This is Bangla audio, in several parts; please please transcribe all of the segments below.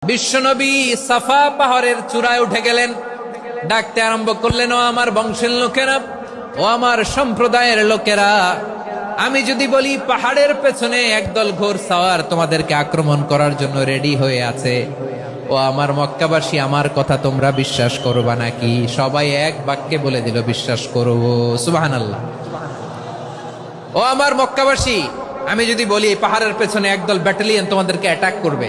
বিশ্বনবী সাফা পাহাড়ের চূড়ায় উঠে গেলেন, ডাকতে আরম্ভ করলেন, ও আমার বংশের লোকেরা, ও আমার সম্প্রদায়ের লোকেরা, আমি যদি বলি পাহাড়ের পেছনে একদল ঘোড়সাওয়ার তোমাদেরকে আক্রমণ করার জন্য রেডি হয়ে আছে, ও আমার মক্কাবাসী, আমার কথা তোমরা বিশ্বাস করবা নাকি? সবাই এক বাক্যে বলে দিল, বিশ্বাস করব। সুবহানাল্লাহ। ও আমার মক্কাবাসী, আমি যদি বলি এই পাহাড়ের পেছনে একদল ব্যাটালিয়ন তোমাদেরকে অ্যাটাক করবে,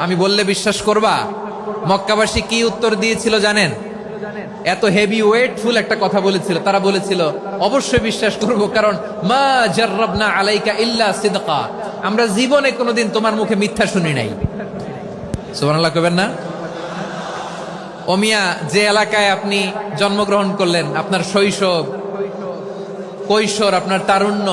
আমি বললে বিশ্বাস করবা? মক্কাবাসী কি উত্তর দিয়েছিল জানেন? এত হেভি ওয়েটফুল একটা কথা বলেছিল। তারা বলেছিল, অবশ্যই বিশ্বাস করব, কারণ মা জাররাবনা আলাইকা ইল্লা সিদকা, আমরা জীবনে কোনোদিন তোমার মুখে মিথ্যা শুনি নাই। সুবহানাল্লাহ কইবেন না? ও মিয়া, যে এলাকায় আপনি জন্মগ্রহণ করলেন, আপনার শৈশব, কৈশোর, আপনার তারুণ্য,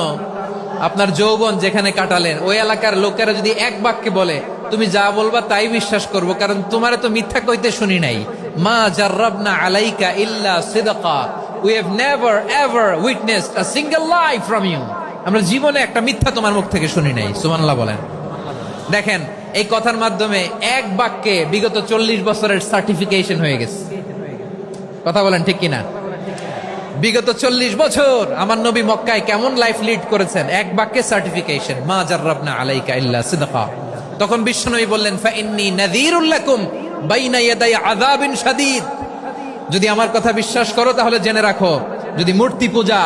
আপনার যৌবন যেখানে কাটালেন, ওই এলাকার লোকেরা যদি এক বাক্যে বলে তুমি যা বলবা তাই বিশ্বাস করব, কারণ তোমারে তো মিথ্যা কইতে শুনি নাই। মা জাররাবনা আলাইকা ইল্লা সিদকা, we have never ever witnessed a single lie from you, আমরা জীবনে একটা মিথ্যা তোমার মুখ থেকে শুনি নাই। সুবহানাল্লাহ বলেন। দেখেন, এই কথার মাধ্যমে এক বাক্যে বিগত 40 বছরের সার্টিফিকেশন হয়ে গেছে। কথা বলেন ঠিক কিনা? বিগত 40 বছর আমার নবী মক্কায় কেমন লাইফ লিড করেছেন, এক বাক্যে সার্টিফিকেশন, মা জাররাবনা আলাইকা ইল্লা সিদকা। তখন বিশ্বনবী বললেন, ফাইন্নী নাযীরুল লাকুম বাইনা ইয়াদাই আযাবিন শাদীদ, যদি আমার কথা বিশ্বাস করো তাহলে জেনে রাখো, যদি মূর্তি পূজা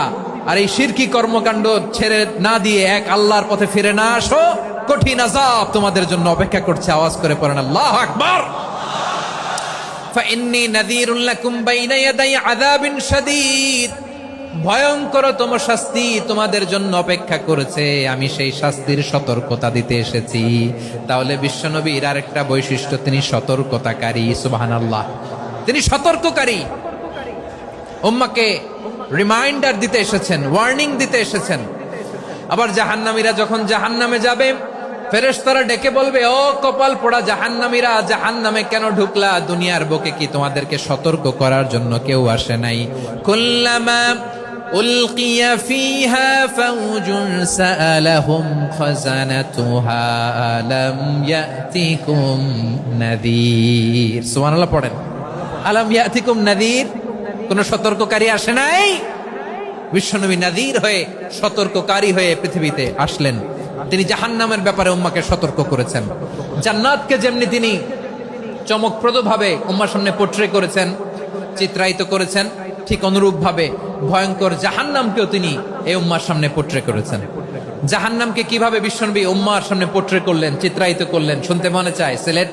আর এই শিরকি কর্মকাণ্ড ছেড়ে না দিয়ে এক আল্লাহর পথে ফিরে না আসো, কঠিন আযাব তোমাদের জন্য অপেক্ষা করছে। আওয়াজ করে পড়েন আল্লাহু আকবার। ফাইন্নী নাযীরুল লাকুম বাইনা ইয়াদাই আযাবিন শাদীদ, ভয়ঙ্করতম শাস্তি তোমাদের জন্য অপেক্ষা করেছে, আমি সেই শাস্তির সতর্কতা দিতে এসেছি। তাহলে বিশ্বনবীর আরেকটা বৈশিষ্ট্য, তিনি সতর্কতাকারী। সুবহানাল্লাহ, তিনি সতর্ককারী। উম্মাহকে রিমাইন্ডার দিতে এসেছেন, ওয়ার্নিং দিতে এসেছেন। আবার জাহান্নামীরা যখন জাহান্নামে যাবে, ফেরেশতারা ডেকে বলবে, ও কপাল পোড়া জাহান্নামীরা, জাহান্নামে কেন ঢুকলা? দুনিয়ার বুকে কি তোমাদেরকে সতর্ক করার জন্য কেউ আসে নাই? কুল্লামা উলকিয়া ফিহা ফাউজুন সাআলাহুম খাযানাতুহা আলাম ইয়াতিকুম নাযীর। সুবহানাল্লাহ পড়েন। আলাম ইয়াতিকুম নাযীর, কোন সতর্ককারী আসে নাই? বিশ্বনবী নাযীর হয়ে, সতর্ককারী হয়ে পৃথিবীতে আসলেন। তিনি জাহান্নামের ব্যাপারে উম্মাকে সতর্ক করেছেন। জান্নাতকে যেমনি তিনি চমকপ্রদভাবে উম্মার সামনে পোট্রে করেছেন, চিত্রায়িত করেছেন, ঠিক অনুরূপ ভাবে ভয়ঙ্কর জাহান্নামকেও তিনি এই উম্মার সামনে পোট্রে করেছেন। জাহান্নামকে কিভাবে বিশ্বনবী উম্মার সামনে পোট্রে করলেন, চিত্রায়িত করলেন, শুনতে মনে চায়? সিলেট